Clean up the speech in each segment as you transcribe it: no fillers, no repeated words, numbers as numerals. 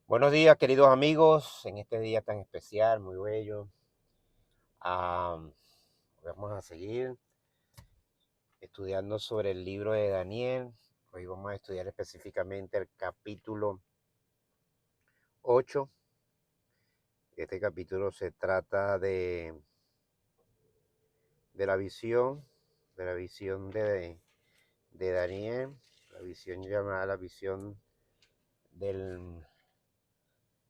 Buenos días, queridos amigos, en este día tan especial, muy bello. Vamos a seguir estudiando sobre el libro de Daniel. Hoy vamos a estudiar específicamente el capítulo 8. Este capítulo se trata de la visión, de la visión de Daniel, la visión llamada la visión del,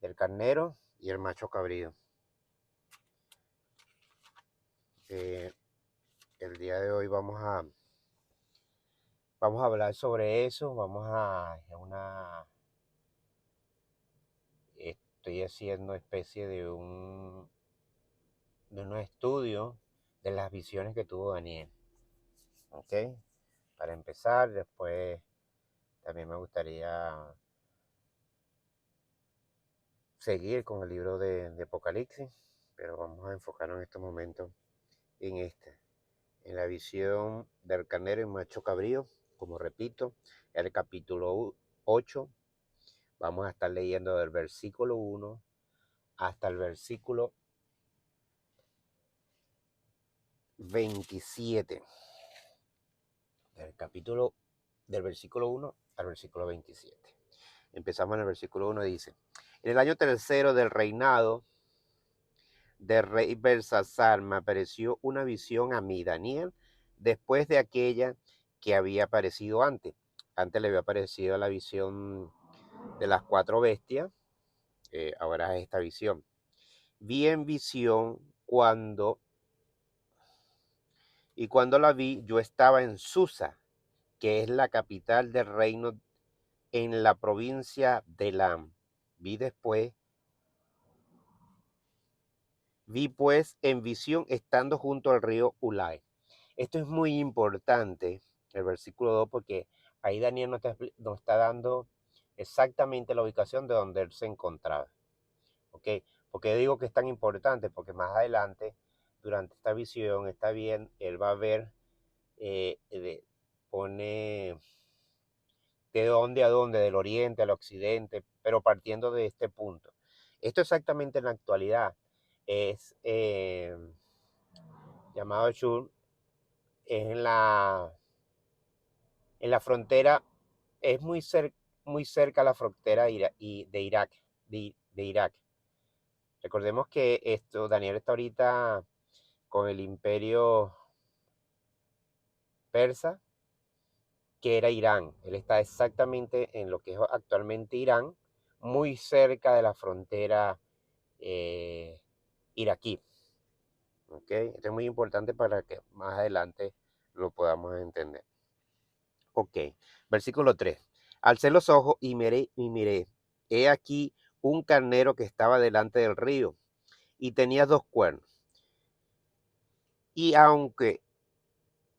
del carnero y el macho cabrío. Eh, el día de hoy vamos a hablar sobre eso, estoy haciendo especie de un estudio de las visiones que tuvo Daniel, ¿ok? Para empezar, después también me gustaría seguir con el libro de Apocalipsis, pero vamos a enfocarnos en este momento en la visión del carnero y macho cabrío, como repito, el capítulo 8. Vamos a estar leyendo del versículo 1 hasta el versículo 27. Del versículo 1 al versículo 27. Empezamos en el versículo 1, dice: En el año tercero del reinado del rey Belsasar me apareció una visión a mí, Daniel, después de aquella que había aparecido antes. Antes le había aparecido la visión de las cuatro bestias, ahora es esta visión. Vi en visión cuando la vi, yo estaba en Susa, que es la capital del reino en la provincia de Elam. Vi pues en visión estando junto al río Ulai. Esto es muy importante, el versículo 2, porque ahí Daniel nos está dando exactamente la ubicación de donde él se encontraba. ¿Ok? Porque digo que es tan importante, porque más adelante, durante esta visión, está bien, él va a ver, pone de dónde a dónde, del oriente al occidente, pero partiendo de este punto. Esto exactamente en la actualidad es llamado Shur, es en la frontera, es muy cerca a la frontera de Irak, de Irak. Recordemos que Daniel está ahorita con el imperio persa, que era Irán. Él está exactamente en lo que es actualmente Irán, muy cerca de la frontera iraquí. ¿Ok? Esto es muy importante para que más adelante lo podamos entender. Ok, versículo 3. Alcé los ojos y miré. He aquí un carnero que estaba delante del río y tenía dos cuernos. Y aunque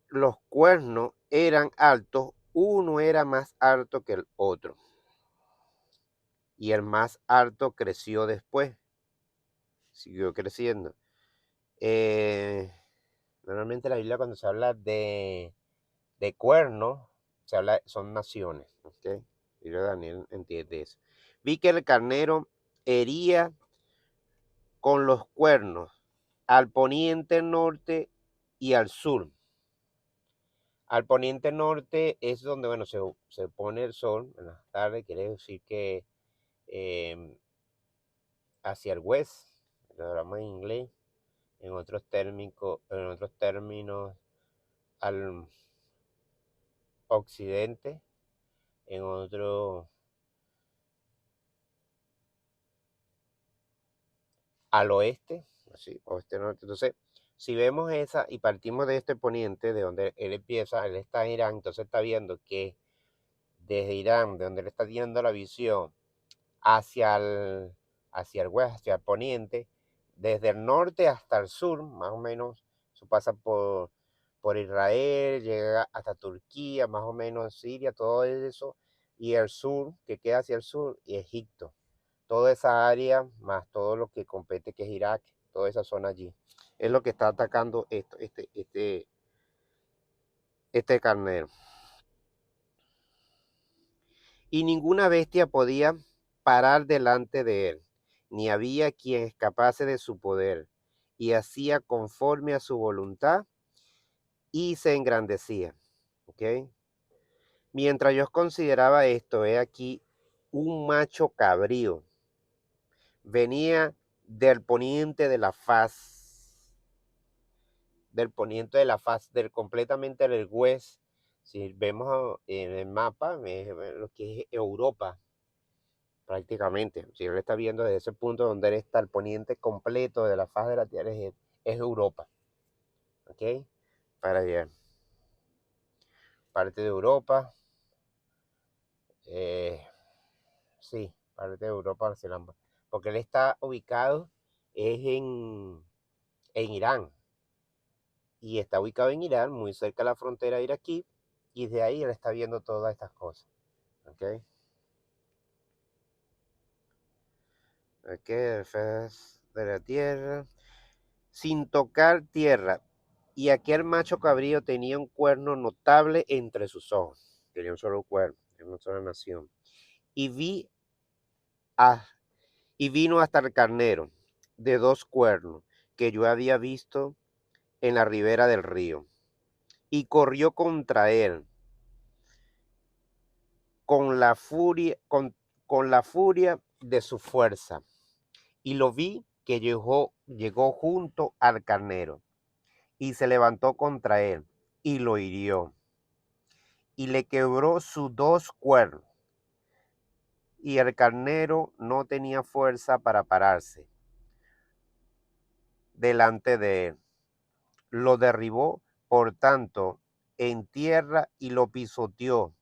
los cuernos eran altos, uno era más alto que el otro. Y el más alto creció después. Siguió creciendo. Normalmente la Biblia, cuando se habla de cuernos, son naciones. ¿Ok? Y Daniel entiende eso. Vi que el carnero hería con los cuernos al poniente norte y al sur. Al poniente norte es donde, bueno, se pone el sol en las tardes, quiere decir que hacia el west, lo hablamos en inglés, en otros términos al occidente, en otro al oeste, así, oeste, norte. Entonces, si vemos esa y partimos de este poniente, de donde él empieza, él está en Irán, entonces está viendo que desde Irán, de donde él está viendo la visión, hacia el oeste, hacia el poniente, desde el norte hasta el sur, más o menos, eso pasa por Israel, llega hasta Turquía, más o menos Siria, todo eso, y el sur, que queda hacia el sur, y Egipto. Toda esa área, más todo lo que compete, que es Irak, toda esa zona allí, es lo que está atacando este carnero. Y ninguna bestia podía parar delante de él, ni había quien escapase de su poder, y hacía conforme a su voluntad y se engrandecía. ¿Ok? Mientras yo consideraba esto, he aquí un macho cabrío venía del poniente de la faz, del poniente de la faz, del completamente del west. Si vemos en el mapa, lo que es Europa, prácticamente. Si él está viendo desde ese punto donde él está, el poniente completo de la faz de la Tierra es Europa. ¿Ok? Para allá. Parte de Europa. eh, sí, parte de Europa hacia la- porque él está ubicado es en Irán. Y está ubicado en Irán, muy cerca de la frontera iraquí. Y de ahí él está viendo todas estas cosas. ¿Ok? Ok, el faz de la tierra. Sin tocar tierra. Y aquel macho cabrío tenía un cuerno notable entre sus ojos. Tenía un solo cuerno, en una sola nación. Y vi a, y vino hasta el carnero de dos cuernos que yo había visto en la ribera del río. Y corrió contra él con con la furia de su fuerza. Y lo vi que llegó junto al carnero y se levantó contra él y lo hirió y le quebró sus dos cuernos, y el carnero no tenía fuerza para pararse delante de él. Lo derribó, por tanto, en tierra y lo pisoteó,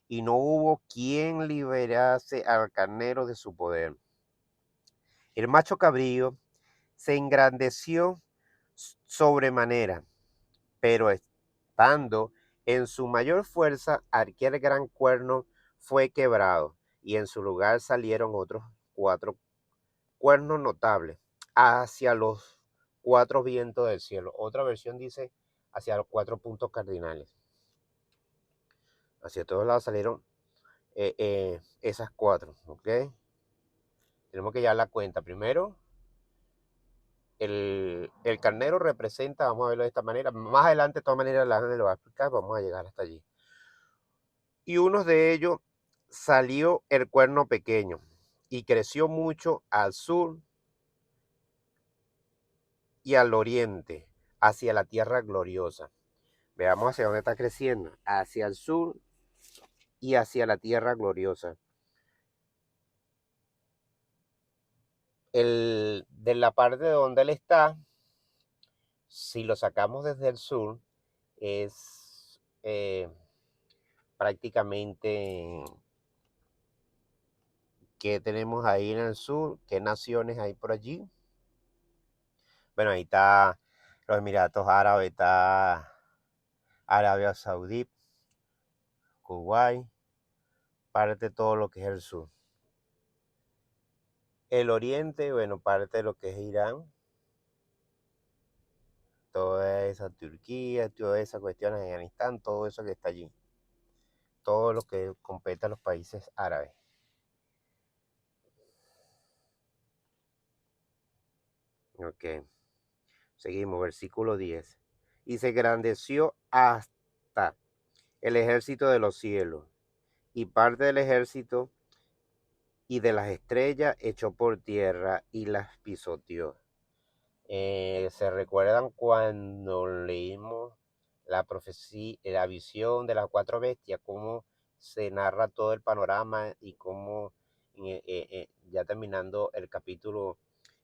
y no hubo quien liberase al carnero de su poder. El macho cabrío se engrandeció sobremanera, pero estando en su mayor fuerza, aquel gran cuerno fue quebrado, y en su lugar salieron otros cuatro cuernos notables hacia los cuatro vientos del cielo. Otra versión dice hacia los cuatro puntos cardinales. Hacia todos lados salieron esas cuatro, ¿ok? Tenemos que llevar la cuenta. Primero, el carnero representa, vamos a verlo de esta manera. Más adelante, de todas maneras, la Ana lo va a explicar, vamos a llegar hasta allí. Y uno de ellos salió el cuerno pequeño y creció mucho al sur y al oriente, hacia la tierra gloriosa. Veamos hacia dónde está creciendo, hacia el sur y hacia la tierra gloriosa. De la parte donde él está, si lo sacamos desde el sur, es prácticamente qué tenemos ahí en el sur, qué naciones hay por allí. Bueno, ahí está los Emiratos Árabes, está Arabia Saudí, Kuwait, parte de todo lo que es el sur. El oriente, bueno, parte de lo que es Irán, toda esa Turquía, toda esa cuestión, Afganistán, todo eso que está allí. Todo lo que compete a los países árabes. Ok, seguimos, versículo 10. Y se engrandeció hasta el ejército de los cielos, y parte del ejército y de las estrellas echó por tierra y las pisoteó. ¿Se recuerdan cuando leímos la profecía, la visión de las cuatro bestias, cómo se narra todo el panorama y cómo ya terminando el capítulo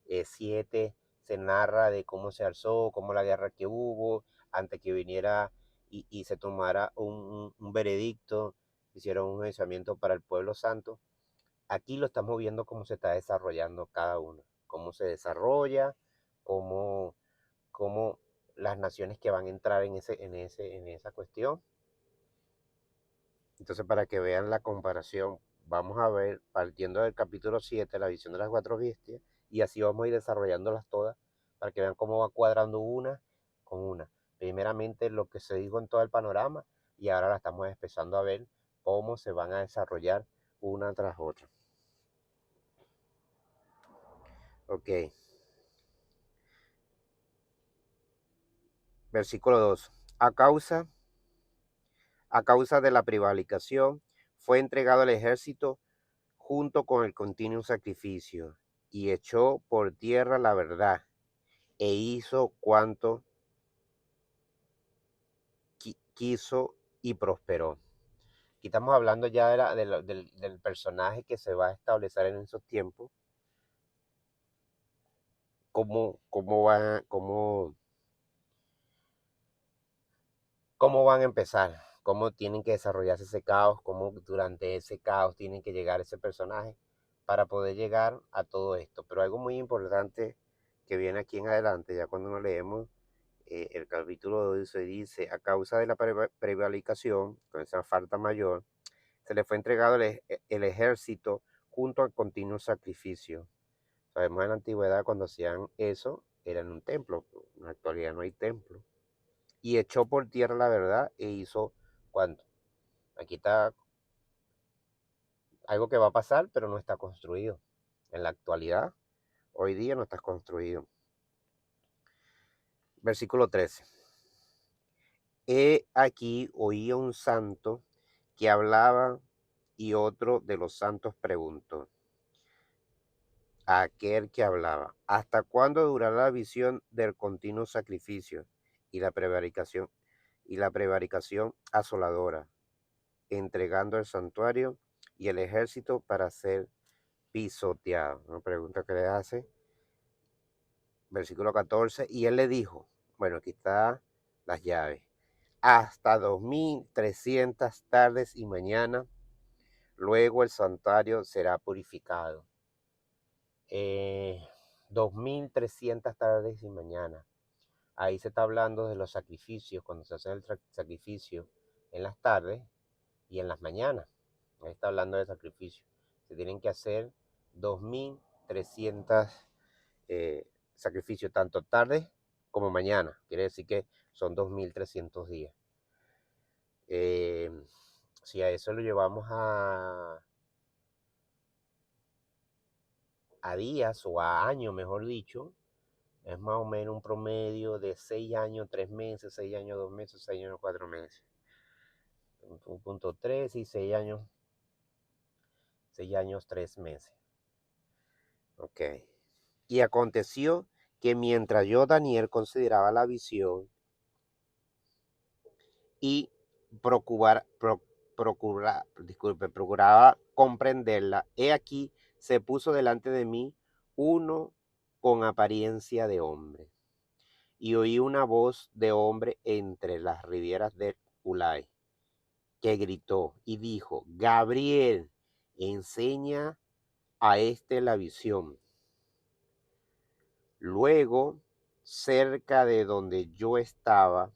7 se narra de cómo se alzó, cómo la guerra que hubo, antes que viniera y se tomara un veredicto, hicieron un juiciamiento para el pueblo santo? Aquí lo estamos viendo cómo se está desarrollando cada uno, cómo se desarrolla, cómo, cómo las naciones que van a entrar en esa cuestión. Entonces, para que vean la comparación, vamos a ver, partiendo del capítulo 7, la visión de las cuatro bestias, y así vamos a ir desarrollándolas todas, para que vean cómo va cuadrando una con una. Primeramente, lo que se dijo en todo el panorama, y ahora la estamos empezando a ver cómo se van a desarrollar una tras otra. Ok. Versículo 2. A causa de la prevaricación, fue entregado al ejército junto con el continuo sacrificio, y echó por tierra la verdad, e hizo cuanto quiso y prosperó. Aquí estamos hablando ya del personaje que se va a establecer en esos tiempos, cómo van a empezar, cómo tienen que desarrollarse ese caos, cómo durante ese caos tienen que llegar ese personaje para poder llegar a todo esto. Pero algo muy importante que viene aquí en adelante, ya cuando nos leemos el capítulo 2, se dice, a causa de la prevaricación, con esa falta mayor, se le fue entregado el ejército junto al continuo sacrificio. Sabemos en la antigüedad cuando hacían eso, era en un templo, en la actualidad no hay templo. Y echó por tierra la verdad e hizo cuánto. Aquí está algo que va a pasar, pero no está construido. En la actualidad, hoy día no está construido. Versículo 13. He aquí oía un santo que hablaba y otro de los santos preguntó a aquel que hablaba, ¿hasta cuándo durará la visión del continuo sacrificio y la prevaricación asoladora, entregando el santuario y el ejército para ser pisoteado? Una pregunta que le hace, versículo 14, y él le dijo, bueno, aquí está las llaves, hasta 2300 tardes y mañana, luego el santuario será purificado. 2300 tardes y mañana. Ahí se está hablando de los sacrificios, cuando se hace el sacrificio en las tardes y en las mañanas. Ahí está hablando de sacrificio. Se tienen que hacer 2300 sacrificios, tanto tarde como mañana. Quiere decir que son 2300 días. Si a eso lo llevamos a días o a años, mejor dicho, es más o menos un promedio de 6 años, 3 meses, 6 años, 2 meses, 6 años, 4 meses. 1.3 y 6 años, 6 años, 3 meses. Ok. Y aconteció que mientras yo, Daniel, consideraba la visión y procuraba comprenderla, he aquí se puso delante de mí uno con apariencia de hombre. Y oí una voz de hombre entre las rivieras de Ulai, que gritó y dijo, Gabriel, enseña a este la visión. Luego, cerca de donde yo estaba,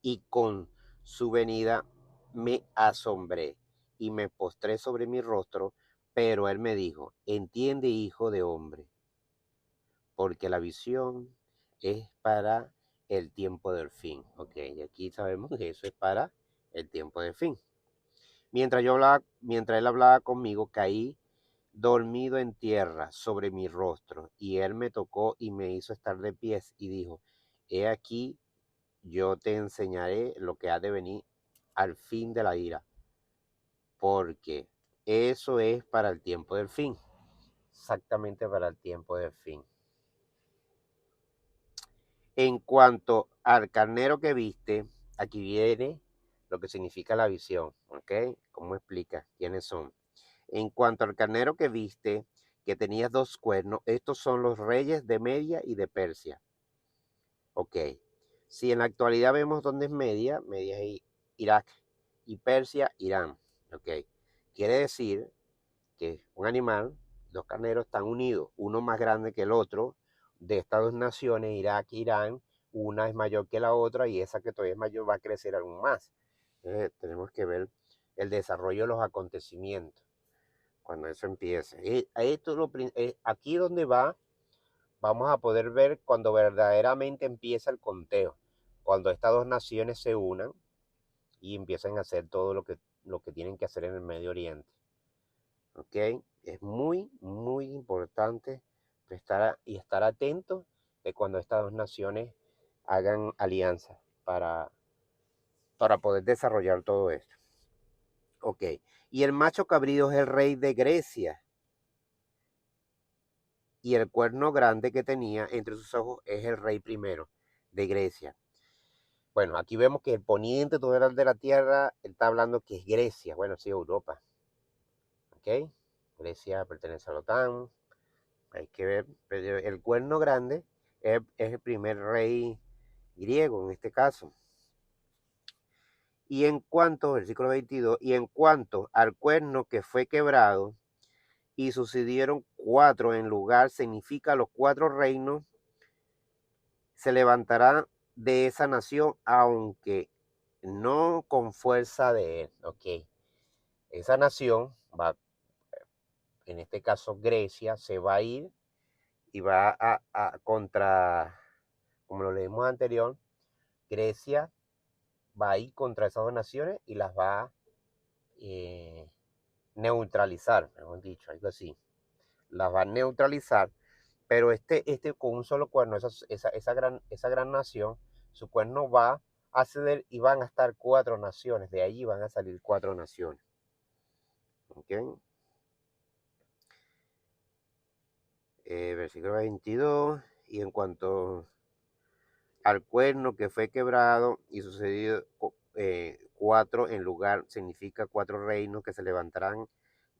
y con su venida me asombré y me postré sobre mi rostro, pero él me dijo, entiende, hijo de hombre, porque la visión es para el tiempo del fin. Ok, y aquí sabemos que eso es para el tiempo del fin. Mientras él hablaba conmigo, caí dormido en tierra sobre mi rostro, y él me tocó y me hizo estar de pies y dijo, he aquí, yo te enseñaré lo que ha de venir al fin de la ira, porque eso es para el tiempo del fin, exactamente para el tiempo del fin. En cuanto al carnero que viste, aquí viene lo que significa la visión, ¿ok? ¿Cómo explica quiénes son? En cuanto al carnero que viste, que tenía 2 cuernos, estos son los reyes de Media y de Persia. Ok. Si en la actualidad vemos dónde es Media, Media es Irak y Persia, Irán. Ok. Quiere decir que un animal, 2 carneros están unidos, uno más grande que el otro, de estas 2 naciones, Irak e Irán, una es mayor que la otra y esa que todavía es mayor va a crecer aún más. Entonces, tenemos que ver el desarrollo de los acontecimientos cuando eso empiece. Aquí donde vamos a poder ver cuando verdaderamente empieza el conteo, cuando estas 2 naciones se unan y empiezan a hacer todo lo que tienen que hacer en el Medio Oriente. ¿Ok? Es muy, muy importante estar atento de cuando estas dos naciones hagan alianza para poder desarrollar todo esto. Ok, y el macho cabrío es el rey de Grecia, y el cuerno grande que tenía entre sus ojos es el rey primero de Grecia. Bueno, aquí vemos que el poniente total de la tierra, él está hablando que es Grecia, bueno, sí, Europa. Ok, Grecia pertenece a la OTAN, hay que ver, pero el cuerno grande es el primer rey griego en este caso. Y en cuanto, versículo 22, y en cuanto al cuerno que fue quebrado, y sucedieron 4 en lugar, significa los 4 reinos, se levantará de esa nación, aunque no con fuerza de él. Ok, esa nación va, en este caso Grecia, se va a ir y va a contra, como lo leímos anterior, Grecia va a ir contra esas dos naciones y las va a neutralizar, mejor dicho, algo así. Las va a neutralizar, pero este con un solo cuerno, esa gran nación, su cuerno va a ceder y van a estar 4 naciones, de allí van a salir 4 naciones. ¿Okay? Versículo 22, y en cuanto al cuerno que fue quebrado y sucedido 4 en lugar, significa 4 reinos que se levantarán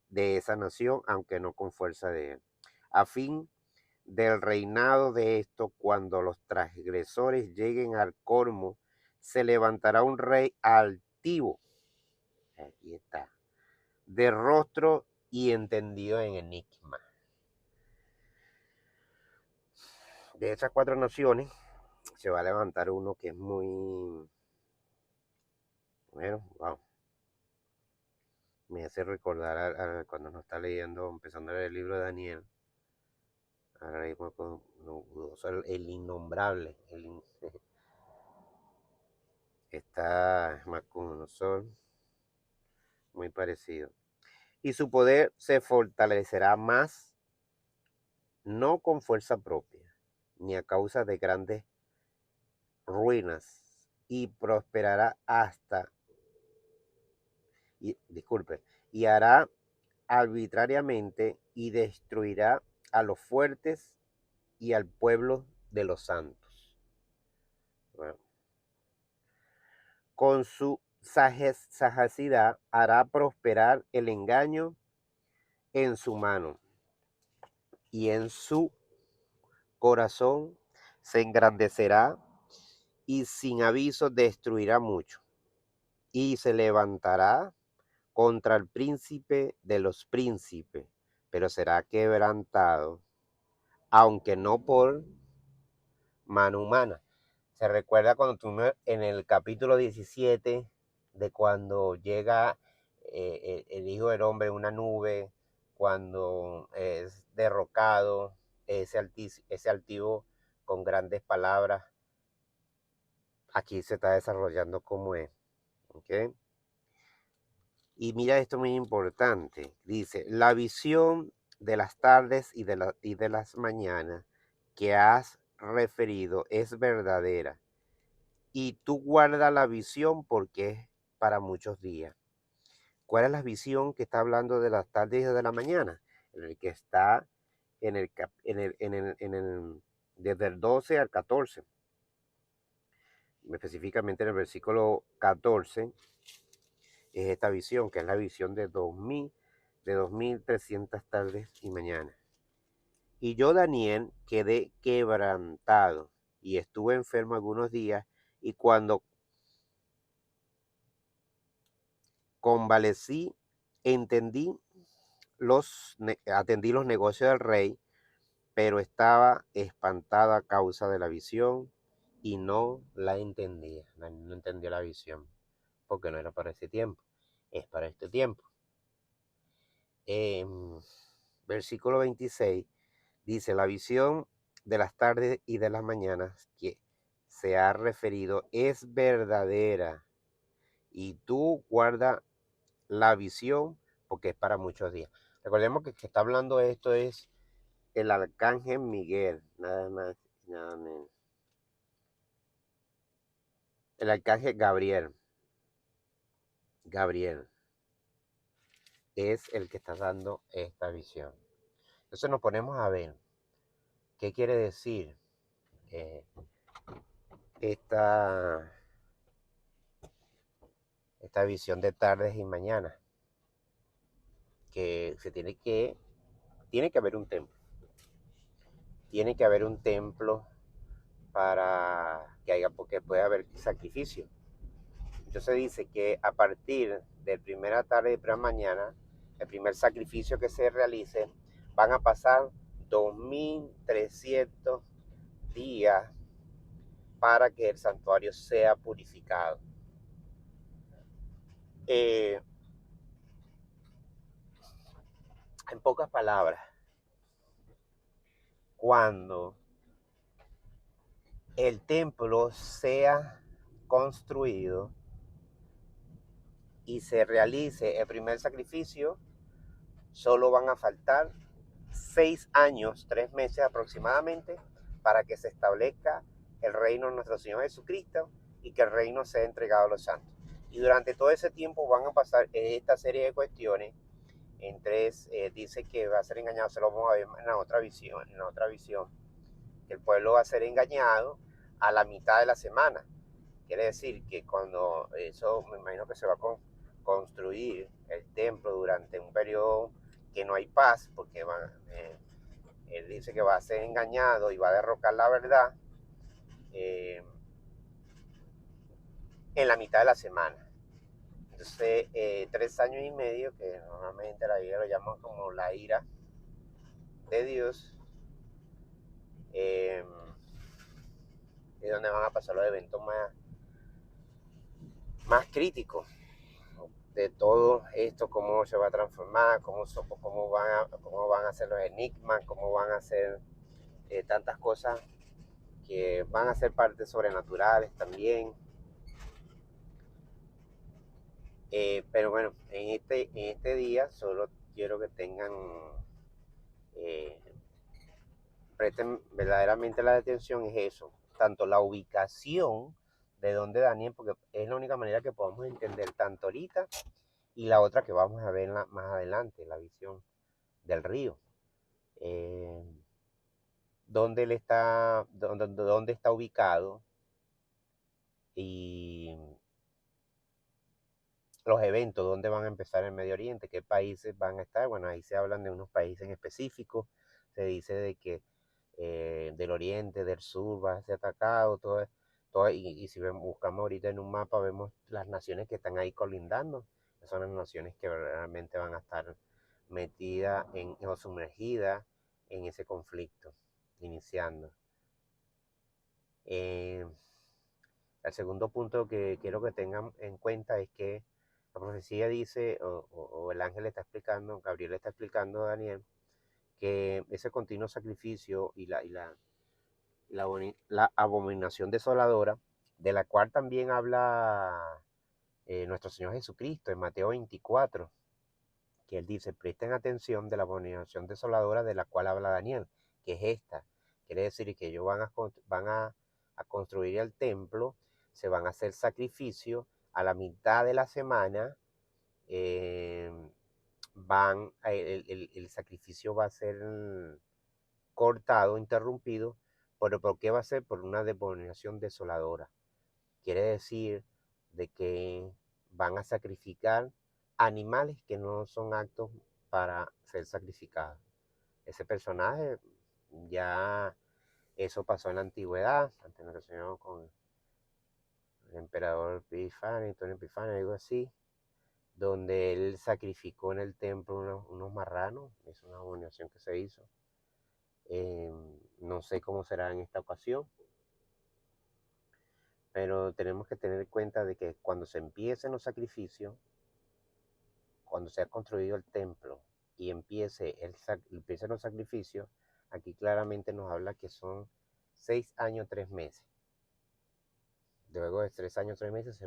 de esa nación, aunque no con fuerza de él. A fin del reinado de esto, cuando los transgresores lleguen al colmo, se levantará un rey altivo, aquí está, de rostro y entendido en enigma. De esas 4 naciones se va a levantar uno que es muy, bueno, wow, me hace recordar a cuando nos está leyendo, empezando a leer el libro de Daniel, ahora mismo con el innombrable, está Nabucodonosor, muy parecido. Y su poder se fortalecerá más, no con fuerza propia, ni a causa de grandes ruinas, y prosperará disculpe, y hará arbitrariamente y destruirá a los fuertes y al pueblo de los santos. Bueno, con su sagacidad hará prosperar el engaño en su mano, y en su corazón se engrandecerá, y sin aviso destruirá mucho, y se levantará contra el príncipe de los príncipes, pero será quebrantado, aunque no por mano humana. Se recuerda cuando tú en el capítulo 17 de cuando llega el Hijo del Hombre en una nube, cuando es derrocado, ese altivo con grandes palabras. Aquí se está desarrollando como es. ¿Okay? Y mira esto muy importante. Dice, la visión de las tardes y de las mañanas que has referido es verdadera. Y tú guarda la visión porque es para muchos días. ¿Cuál es la visión que está hablando de las tardes y de la mañana? En el que está desde el 12 al 14. Específicamente en el versículo 14 es esta visión, que es la visión de 2300 tardes y mañanas. Y yo, Daniel, quedé quebrantado y estuve enfermo algunos días, y cuando convalecí, atendí los negocios del rey, pero estaba espantado a causa de la visión y no la entendía. No entendía la visión porque no era para ese tiempo, es para este tiempo. Versículo 26 dice, la visión de las tardes y de las mañanas que se ha referido es verdadera, y tú guarda la visión porque es para muchos días. Recordemos que está hablando esto es el arcángel Miguel, nada más, nada menos. El arcángel Gabriel es el que está dando esta visión. Entonces nos ponemos a ver qué quiere decir esta, esta visión de tardes y mañanas, que tiene que haber un templo. Tiene que haber un templo para que haya, porque puede haber sacrificio. Entonces dice que a partir de primera tarde y primera mañana, el primer sacrificio que se realice, van a pasar 2300 días para que el santuario sea purificado. En pocas palabras, cuando el templo sea construido y se realice el primer sacrificio, solo van a faltar 6 años, 3 meses aproximadamente, para que se establezca el reino de nuestro Señor Jesucristo y que el reino sea entregado a los santos. Y durante todo ese tiempo van a pasar esta serie de cuestiones. Dice que va a ser engañado, se lo vamos a ver en la otra visión, que el pueblo va a ser engañado a la mitad de la semana. Quiere decir que cuando eso, me imagino que se va a construir el templo durante un periodo que no hay paz, porque él dice que va a ser engañado y va a derrocar la verdad eh, en la mitad de la semana. Entonces, 3 años y medio, que normalmente la Biblia lo llama como la ira de Dios, es donde van a pasar los eventos más críticos de todo esto, cómo se va a transformar, cómo van a ser los enigmas, cómo van a ser tantas cosas que van a ser partes sobrenaturales también. Pero bueno, en este día solo quiero que eh, presten verdaderamente la atención, es eso, tanto la ubicación de donde Daniel, porque es la única manera que podamos entender tanto ahorita y la otra que vamos a ver más adelante, la visión del río. Eh, dónde está ubicado y los eventos, dónde van a empezar en Medio Oriente, qué países van a estar. Bueno, ahí se hablan de unos países en específico, se dice de que del oriente, del sur va a ser atacado, y si buscamos ahorita en un mapa, vemos las naciones que están ahí colindando, son las naciones que realmente van a estar metidas o sumergidas en ese conflicto, iniciando. Eh, el segundo punto que quiero que tengan en cuenta es que la profecía dice, o el ángel está explicando, Gabriel está explicando a Daniel, que ese continuo sacrificio y la abominación desoladora, de la cual también habla nuestro Señor Jesucristo en Mateo 24, que él dice, presten atención de la abominación desoladora de la cual habla Daniel, que es esta. Quiere decir que ellos van a construir el templo, se van a hacer sacrificios a la mitad de la semana, eh, el sacrificio va a ser cortado, interrumpido, pero ¿por qué va a ser? Por una abominación desoladora. Quiere decir de que van a sacrificar animales que no son aptos para ser sacrificados. Ese personaje ya, eso pasó en la antigüedad, ante nuestro Señor con el emperador Epifanio, Antonio Epifanio, algo así, donde él sacrificó en el templo unos marranos. Es una abominación que se hizo. No sé cómo será en esta ocasión, pero tenemos que tener en cuenta de que cuando se empiecen los sacrificios, cuando se ha construido el templo y empiecen los sacrificios, aquí claramente nos habla que son 6 años, 3 meses. Luego de 3 años, 3 meses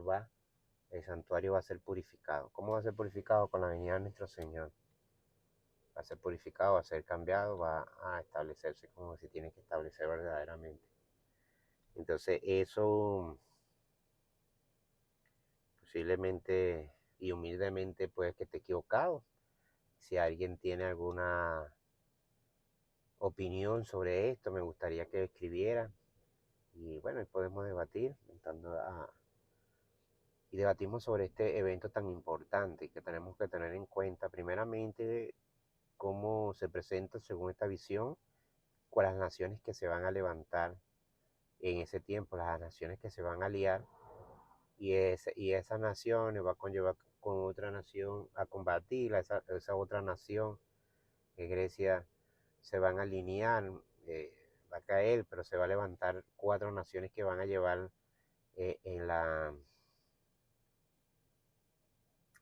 el santuario va a ser purificado. ¿Cómo va a ser purificado? Con la venida de nuestro Señor. va a ser purificado, va a ser cambiado, va a establecerse como se tiene que establecer verdaderamente. Entonces eso posiblemente y humildemente pues que esté equivocado. Si alguien tiene alguna opinión sobre esto, me gustaría que escribiera. Y bueno, podemos debatir, y debatimos sobre este evento tan importante que tenemos que tener en cuenta, primeramente, cómo se presenta según esta visión, con las naciones que se van a levantar en ese tiempo, las naciones que se van a aliar, y esas naciones va a conllevar con otra nación a combatir a esa otra nación, que Grecia se van a alinear, va a caer, pero se va a levantar cuatro naciones que van a llevar en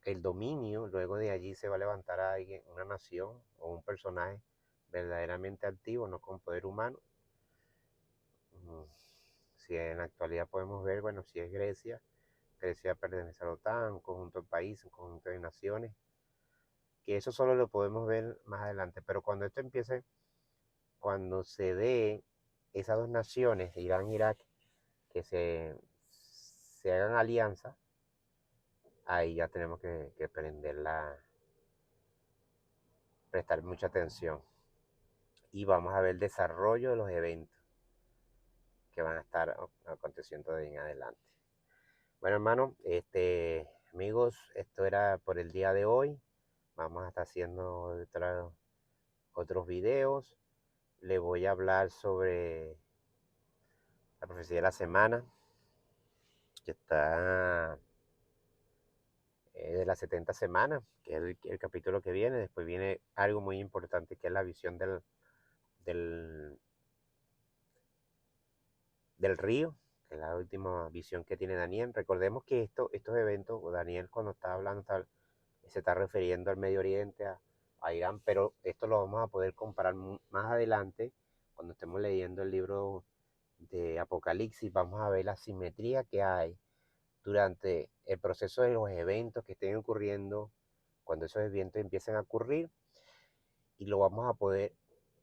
el dominio. Luego de allí se va a levantar a alguien, una nación o un personaje verdaderamente activo, no con poder humano. Si en la actualidad podemos ver, bueno, si es Grecia, Grecia pertenece a la OTAN, un conjunto de países, un conjunto de naciones, que eso solo lo podemos ver más adelante, pero cuando esto empiece, cuando se dé esas dos naciones, Irán e Irak, que se hagan alianza, ahí ya tenemos que prestar mucha atención y vamos a ver el desarrollo de los eventos que van a estar aconteciendo de ahí en adelante. Bueno, hermano, amigos, esto era por el día de hoy. Vamos a estar haciendo otros videos. Le voy a hablar sobre la profecía de la semana, que está de las 70 semanas, que es el capítulo que viene. Después viene algo muy importante, que es la visión del, del río, que es la última visión que tiene Daniel. Recordemos que estos eventos, Daniel cuando está hablando, se está refiriendo al Medio Oriente, a Irán, pero esto lo vamos a poder comparar más adelante, cuando estemos leyendo el libro de Apocalipsis. Vamos a ver la simetría que hay durante el proceso de los eventos que estén ocurriendo, cuando esos eventos empiecen a ocurrir, y lo vamos a poder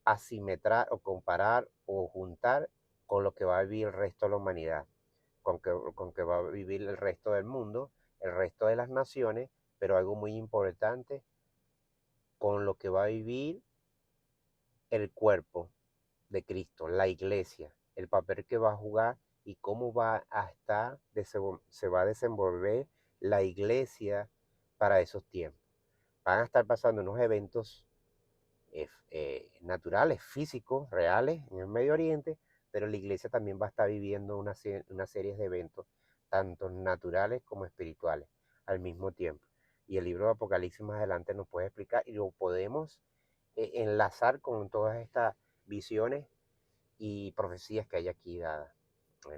asimetrar o comparar o juntar con lo que va a vivir el resto de la humanidad, con que va a vivir el resto del mundo, el resto de las naciones, pero algo muy importante, con lo que va a vivir el cuerpo de Cristo, la iglesia, el papel que va a jugar y cómo va a estar, se va a desenvolver la iglesia para esos tiempos. Van a estar pasando unos eventos naturales, físicos, reales en el Medio Oriente, pero la iglesia también va a estar viviendo una serie de eventos, tanto naturales como espirituales, al mismo tiempo. Y el libro de Apocalipsis más adelante nos puede explicar y lo podemos enlazar con todas estas visiones y profecías que hay aquí dadas.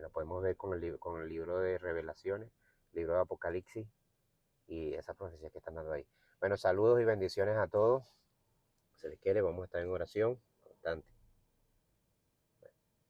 Lo podemos ver con el libro de Revelaciones, el libro de Apocalipsis y esas profecías que están dando ahí. Bueno, saludos y bendiciones a todos. Se les quiere, vamos a estar en oración constante.